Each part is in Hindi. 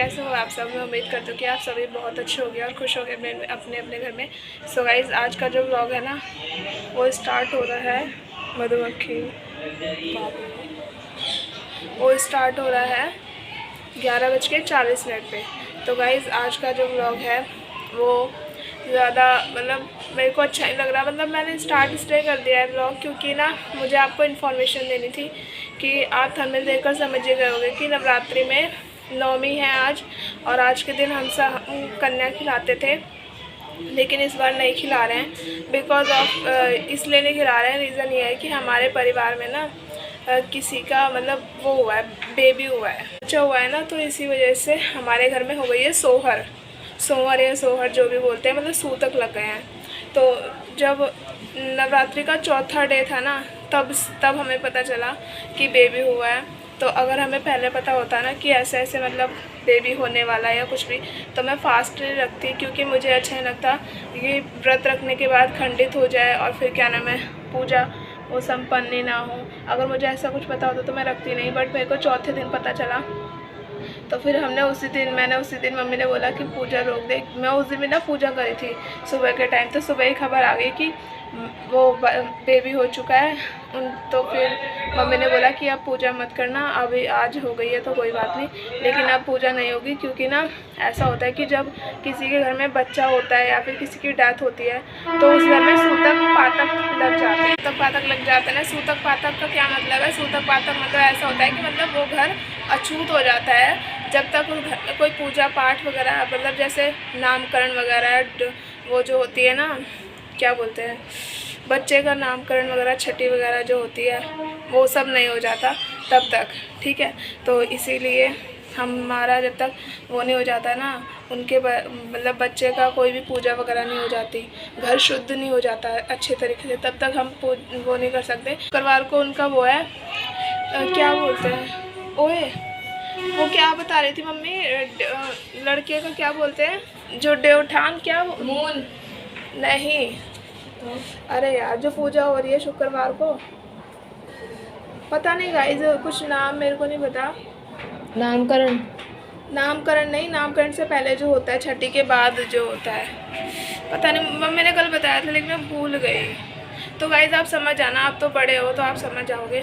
कैसे हो आप सब। मैं उम्मीद करती हूँ कि आप सभी बहुत अच्छे होंगे और खुश होंगे अपने अपने घर में। सो गाइस, आज का जो व्लॉग है ना वो स्टार्ट हो रहा है मधुमक्खी वो स्टार्ट हो रहा है 11:40 पे। तो गाइस, आज का जो व्लॉग है वो ज़्यादा मतलब मेरे को अच्छा नहीं लग रहा। मतलब मैंने स्टार्ट इसलिए कर दिया है व्लॉग क्योंकि ना मुझे आपको इन्फॉर्मेशन देनी थी कि आप थंबनेल देखकर समझ गए होंगे कि नवरात्रि में नवमी है आज, और आज के दिन हम सब कन्या खिलाते थे, लेकिन इस बार नहीं खिला रहे हैं। बिकॉज ऑफ इसलिए नहीं खिला रहे हैं, रीज़न ये है कि हमारे परिवार में ना किसी का मतलब वो हुआ है, बेबी हुआ है, बच्चा हुआ है ना, तो इसी वजह से हमारे घर में हो गई है सोहर या सोहर जो भी बोलते हैं, मतलब सूतक लग गए हैं। तो जब नवरात्रि का चौथा डे था ना तब हमें पता चला कि बेबी हुआ है। तो अगर हमें पहले पता होता ना कि ऐसे ऐसे मतलब बेबी होने वाला है या कुछ भी, तो मैं फास्ट नहीं रखती, क्योंकि मुझे अच्छा नहीं लगता कि व्रत रखने के बाद खंडित हो जाए और फिर क्या नाम है पूजा वो संपन्न ना हो। अगर मुझे ऐसा कुछ पता होता तो मैं रखती नहीं, बट मेरे को चौथे दिन पता चला। तो फिर मैंने उसी दिन मम्मी ने बोला कि पूजा रोक दे। मैं उस दिन भी ना पूजा करी थी सुबह के टाइम, तो सुबह ही खबर आ गई कि वो बेबी हो चुका है। तो फिर मम्मी ने बोला कि अब पूजा मत करना, अभी आज हो गई है तो कोई बात नहीं, लेकिन अब पूजा नहीं होगी। क्योंकि ना ऐसा होता है कि जब किसी के घर में बच्चा होता है या फिर किसी की डेथ होती है तो उस घर में सूतक पातक लग जाते हैं। सूतक पातक का क्या मतलब है? सूतक पातक मतलब ऐसा होता है कि मतलब वो घर अछूत हो जाता है जब तक उस घर में कोई पूजा पाठ वगैरह, मतलब जैसे नामकरण वगैरह वो जो होती है ना, क्या बोलते हैं, बच्चे का नामकरण वगैरह, छठी वगैरह जो होती है, वो सब नहीं हो जाता तब तक, ठीक है। तो इसीलिए हमारा जब तक वो नहीं हो जाता ना, उनके मतलब बच्चे का कोई भी पूजा वगैरह नहीं हो जाती, घर शुद्ध नहीं हो जाता अच्छे तरीके से, तब तक हम वो नहीं कर सकते। शुक्रवार को उनका वो है, क्या बोलते हैं, ओए वो क्या बता रही थी मम्मी, लड़के का क्या बोलते हैं, जो देवठान, क्या मून नहीं, अरे यार जो पूजा हो रही है शुक्रवार को, पता नहीं गाइस, कुछ नाम मेरे को नहीं पता। नामकरण नहीं, नामकरण से पहले जो होता है, छठी के बाद जो होता है, पता नहीं, मम्मी ने कल बताया था लेकिन मैं भूल गई। तो गाइस आप समझ जाना, आप तो बड़े हो तो आप समझ जाओगे।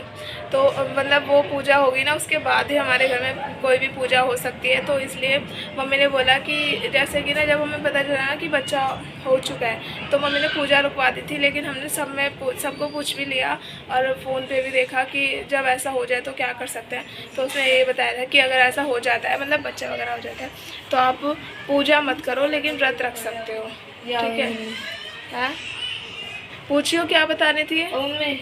तो मतलब वो पूजा होगी ना, उसके बाद ही हमारे घर में कोई भी पूजा हो सकती है। तो इसलिए मम्मी ने बोला कि जैसे कि ना जब हमें पता चला ना कि बच्चा हो चुका है तो मम्मी ने पूजा रुकवा दी थी, लेकिन हमने सबको पूछ भी लिया और फ़ोन पे भी देखा कि जब ऐसा हो जाए तो क्या कर सकते हैं। तो उसने ये बताया था कि अगर ऐसा हो जाता है, मतलब बच्चा वगैरह हो जाता है, तो आप पूजा मत करो लेकिन व्रत रख सकते हो, ठीक है। पूछियो क्या बता रही थी मम्मी,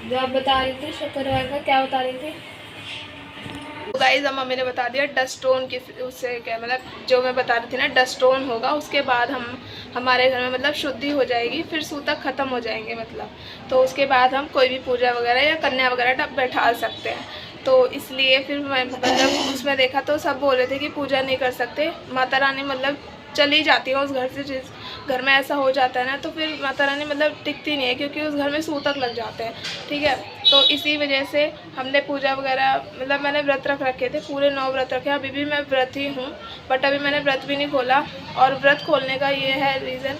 जो आप बता रही थी शुक्रवार का, क्या बता रही थी? तो गाइस अब मम्मी ने बता दिया डस्ट स्टोन की, उससे क्या मतलब जो मैं बता रही थी ना, डस्ट स्टोन होगा, उसके बाद हमारे घर में मतलब शुद्धि हो जाएगी, फिर सूतक ख़त्म हो जाएंगे मतलब। तो उसके बाद हम कोई भी पूजा वगैरह या कन्या वगैरह बैठा सकते हैं। तो इसलिए फिर मैं मतलब उसमें देखा तो सब बोल रहे थे कि पूजा नहीं कर सकते, माता रानी मतलब चली जाती है उस घर से। जिस घर में ऐसा हो जाता है ना तो फिर माता रानी मतलब टिकती नहीं है, क्योंकि उस घर में सूतक लग जाते हैं, ठीक है। तो इसी वजह से हमने पूजा वगैरह, मतलब मैंने व्रत रख रखे थे, पूरे 9 व्रत रखे। अभी भी मैं व्रत ही हूँ, बट अभी मैंने व्रत भी नहीं खोला। और व्रत खोलने का ये है रीज़न,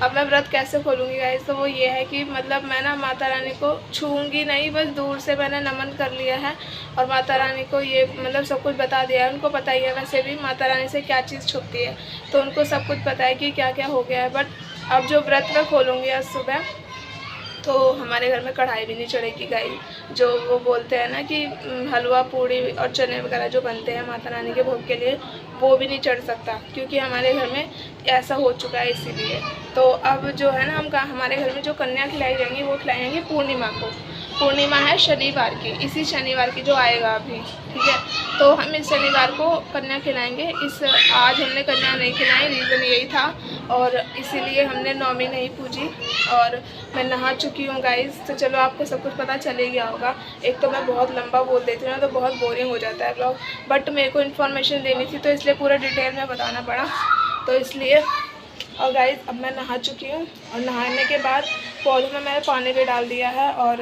अब मैं व्रत कैसे खोलूँगी गाइस, तो वो ये है कि मतलब मैं ना माता रानी को छूऊंगी नहीं, बस दूर से मैंने नमन कर लिया है और माता रानी को ये मतलब सब कुछ बता दिया है। उनको पता ही है वैसे भी माता रानी से क्या चीज़ छुपती है, तो उनको सब कुछ पता है कि क्या क्या हो गया है। बट अब जो व्रत मैं खोलूँगी आज सुबह, तो हमारे घर में कढ़ाई भी नहीं चढ़ेगी गाइस। जो वो बोलते हैं ना कि हलवा पूड़ी और चने वगैरह जो बनते हैं माता रानी के भोग के लिए, वो भी नहीं चढ़ सकता, क्योंकि हमारे घर में ऐसा हो चुका है इसीलिए। तो अब जो है ना हमारे घर में जो कन्या खिलाई जाएंगी वो खिलाई जाएंगी पूर्णिमा को। पूर्णिमा है शनिवार की, इसी शनिवार की जो आएगा अभी, ठीक है। तो हम इस शनिवार को कन्या खिलाएंगे। आज हमने कन्या नहीं खिलाई, रीज़न यही था, और इसीलिए हमने नौमी नहीं पूजी। और मैं नहा चुकी हूँ गाइस, तो चलो आपको सब कुछ पता चल ही गया होगा। एक तो मैं बहुत लंबा बोल देती हूँ ना, तो बहुत बोरिंग हो जाता है ब्लॉग, बट मेरे को इन्फॉर्मेशन देनी थी तो इसलिए पूरा डिटेल में बताना पड़ा, तो इसलिए। और गाइस अब मैं नहा चुकी हूँ, और नहाने के बाद पौधों में मैंने पानी भी डाल दिया है, और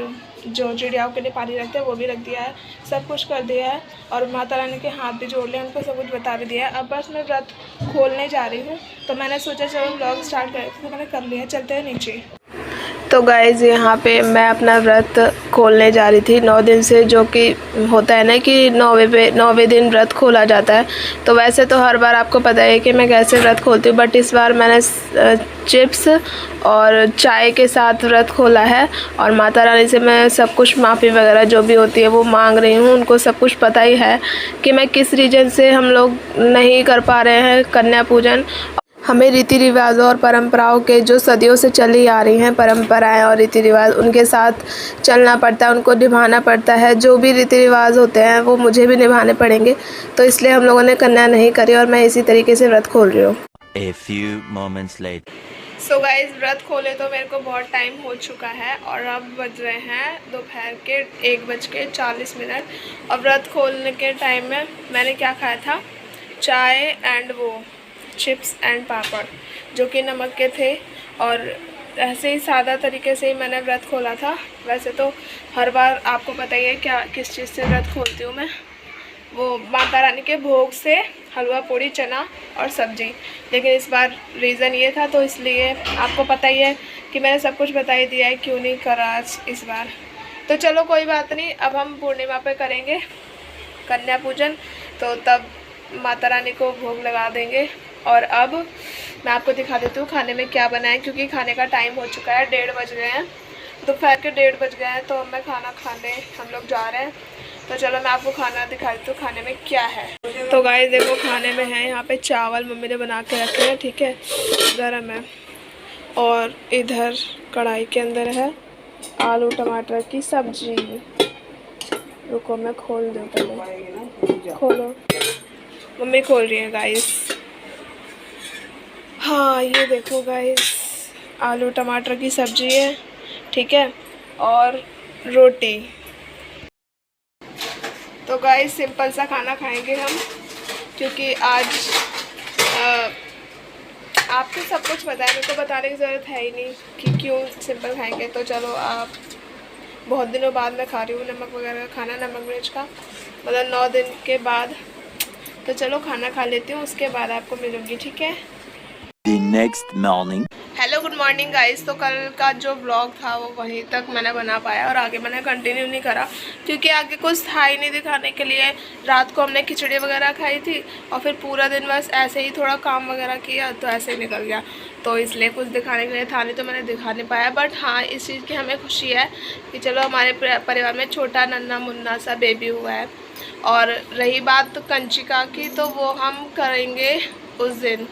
जो चिड़ियाओं के लिए पानी रखते हैं वो भी रख दिया है, सब कुछ कर दिया है और माता रानी के हाथ भी जोड़ लिए, उनको सब कुछ बता भी दिया है। अब बस मैं व्रत खोलने जा रही हूँ, तो मैंने सोचा चलो व्लॉग स्टार्ट करें, तो मैंने कर लिया। चलते हैं नीचे। तो गाइज़ यहाँ पे मैं अपना व्रत खोलने जा रही थी 9 दिन से, जो कि होता है ना कि 9वें दिन व्रत खोला जाता है। तो वैसे तो हर बार आपको पता है कि मैं कैसे व्रत खोलती हूँ, बट इस बार मैंने चिप्स और चाय के साथ व्रत खोला है और माता रानी से मैं सब कुछ माफ़ी वगैरह जो भी होती है वो मांग रही हूँ। उनको सब कुछ पता ही है कि मैं किस रीज़न से हम लोग नहीं कर पा रहे हैं कन्या पूजन। हमें रीति रिवाजों और परंपराओं के जो सदियों से चली आ रही हैं परंपराएं और रीति रिवाज, उनके साथ चलना पड़ता है, उनको निभाना पड़ता है। जो भी रीति रिवाज होते हैं वो मुझे भी निभाने पड़ेंगे, तो इसलिए हम लोगों ने कन्या नहीं करी और मैं इसी तरीके से व्रत खोल रही हूँ। A few moments later. So guys व्रत खोले तो मेरे को बहुत टाइम हो चुका है और अब बज रहे हैं दोपहर के 1:40। और व्रत खोलने के टाइम में मैंने क्या खाया था, चाय एंड वो चिप्स एंड पापड़ जो कि नमक के थे। और ऐसे ही सादा तरीके से ही मैंने व्रत खोला था। वैसे तो हर बार आपको पता ही है क्या किस चीज़ से व्रत खोलती हूँ मैं, वो माता रानी के भोग से हलवा पूड़ी चना और सब्जी। लेकिन इस बार रीज़न ये था तो इसलिए आपको पता ही है कि मैंने सब कुछ बता ही दिया है क्यों नहीं करा इस बार। तो चलो कोई बात नहीं, अब हम पूर्णिमा पे करेंगे कन्या पूजन, तो तब माता रानी को भोग लगा देंगे। और अब मैं आपको दिखा देती हूँ खाने में क्या बना है, क्योंकि खाने का टाइम हो चुका है, 1:30 बज गए हैं, दोपहर के 1:30 बज गए हैं। तो अब मैं खाना खाने हम लोग जा रहे हैं। तो चलो मैं आपको खाना दिखा देती हूँ खाने में क्या है। तो गाइस देखो खाने में है यहाँ पे चावल मम्मी ने बना के रखे हैं, ठीक है, गरम है। और इधर कढ़ाई के अंदर है आलू टमाटर की सब्जी। रुको मैं खोल दूँ पहले, खोलो, मम्मी खोल रही है गाइस। हाँ ये देखो गाइस आलू टमाटर की सब्जी है, ठीक है, और रोटी। तो गाइस सिंपल सा खाना खाएंगे हम, क्योंकि आज आपको सब कुछ पता है, मेरे को बताने की ज़रूरत है ही नहीं कि क्यों सिंपल खाएंगे। तो चलो आप, बहुत दिनों बाद मैं खा रही हूँ नमक वगैरह का खाना, नमक मिर्च का, मतलब 9 दिन के बाद। तो चलो खाना खा लेती हूँ, उसके बाद आपको मिलूँगी, ठीक है। The next morning. Hello good morning guys. तो कल का जो व्लॉग था वो वहीं तक मैंने बना पाया और आगे मैंने कंटिन्यू नहीं करा, क्योंकि आगे कुछ था ही नहीं दिखाने के लिए। रात को हमने खिचड़ी वगैरह खाई थी और फिर पूरा दिन बस ऐसे ही थोड़ा काम वगैरह किया, तो ऐसे ही निकल गया। तो इसलिए कुछ दिखाने के लिए था नहीं, तो मैंने दिखा नहीं पाया। बट हाँ इस चीज़ की हमें खुशी है कि चलो हमारे परिवार में छोटा नन्ना मुन्ना सा बेबी हुआ है। और रही बात कंचिका की, तो वो हम करेंगे उस दिन,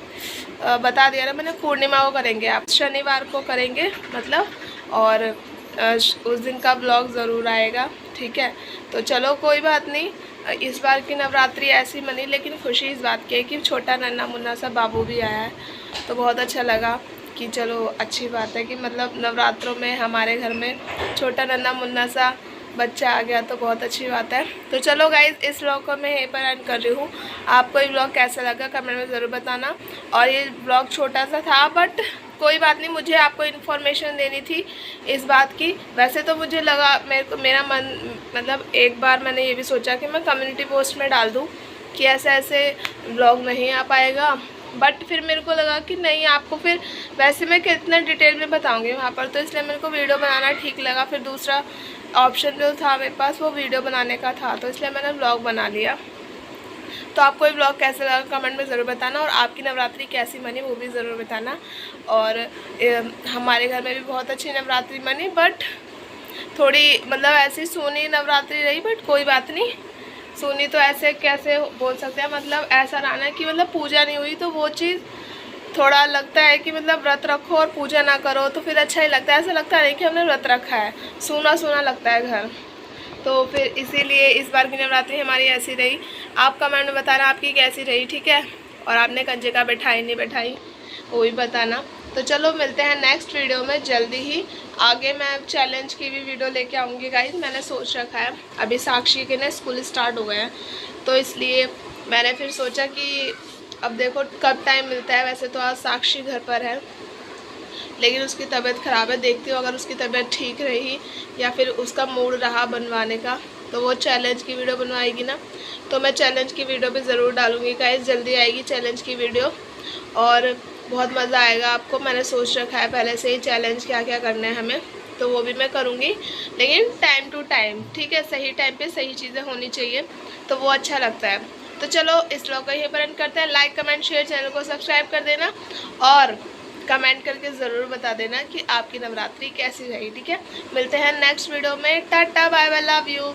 बता दिया ना मैंने, पूर्णिमा को करेंगे, आप शनिवार को करेंगे मतलब। और उस दिन का ब्लॉग ज़रूर आएगा, ठीक है। तो चलो कोई बात नहीं, इस बार की नवरात्रि ऐसी मनी, लेकिन खुशी इस बात की है कि छोटा नन्ना मुन्ना सा बाबू भी आया है। तो बहुत अच्छा लगा कि चलो अच्छी बात है कि मतलब नवरात्रों में हमारे घर में छोटा नन्ना मुन्ना सा बच्चा आ गया, तो बहुत अच्छी बात है। तो चलो गाइज इस व्लॉग को मैं यहीं पर एंड कर रही हूँ। आपको ये व्लॉग कैसा लगा कमेंट में ज़रूर बताना। और ये व्लॉग छोटा सा था, बट कोई बात नहीं, मुझे आपको इन्फॉर्मेशन देनी थी इस बात की। वैसे तो मुझे लगा, मेरा मन मतलब एक बार मैंने ये भी सोचा कि मैं कम्युनिटी पोस्ट में डाल दूँ कि ऐसे ऐसे व्लॉग नहीं आ पाएगा, बट फिर मेरे को लगा कि नहीं, आपको फिर वैसे मैं कितना डिटेल में बताऊँगी वहाँ पर, तो इसलिए मेरे को वीडियो बनाना ठीक लगा। फिर दूसरा ऑप्शन जो था मेरे पास वो वीडियो बनाने का था, तो इसलिए मैंने व्लॉग बना लिया। तो आपको ये व्लॉग कैसा लगा कमेंट में ज़रूर बताना, और आपकी नवरात्रि कैसी मनी वो भी ज़रूर बताना। और हमारे घर में भी बहुत अच्छी नवरात्रि मनी, बट थोड़ी मतलब ऐसी सूनी नवरात्रि रही, बट कोई बात नहीं। सूनी तो ऐसे कैसे बोल सकते हैं, मतलब ऐसा रहना कि मतलब पूजा नहीं हुई, तो वो चीज़ थोड़ा लगता है कि मतलब व्रत रखो और पूजा ना करो तो फिर अच्छा ही लगता है। ऐसा लगता है कि हमने व्रत रखा है, सूना सूना लगता है घर। तो फिर इसीलिए इस बार की नवरात्रि हमारी ऐसी रही। आप कमेंट में बताना आपकी कैसी रही, ठीक है। और आपने कंजिका बैठाई नहीं बैठाई वो भी बताना। तो चलो मिलते हैं नेक्स्ट वीडियो में जल्दी ही। आगे मैं चैलेंज की भी वीडियो लेके आऊँगी गाइज, मैंने सोच रखा है। अभी साक्षी के ना स्कूल स्टार्ट हो गए हैं, तो इसलिए मैंने फिर सोचा कि अब देखो कब टाइम मिलता है। वैसे तो आज साक्षी घर पर है, लेकिन उसकी तबीयत ख़राब है। देखती हूँ अगर उसकी तबीयत ठीक रही या फिर उसका मूड रहा बनवाने का तो वो चैलेंज की वीडियो बनवाएगी ना, तो मैं चैलेंज की वीडियो भी ज़रूर डालूँगी गाइस। जल्दी आएगी चैलेंज की वीडियो और बहुत मज़ा आएगा आपको। मैंने सोच रखा है पहले से ही चैलेंज क्या क्या करना है हमें, तो वो भी मैं करूँगी, लेकिन टाइम टू टाइम, ठीक है। सही टाइम पे सही चीज़ें होनी चाहिए तो वो अच्छा लगता है। तो चलो इस व्लॉग को यहीं पर एंड करते हैं। लाइक कमेंट शेयर, चैनल को सब्सक्राइब कर देना और कमेंट करके ज़रूर बता देना कि आपकी नवरात्रि कैसी रही, ठीक है। मिलते हैं नेक्स्ट वीडियो में। Tata bye bye, love you.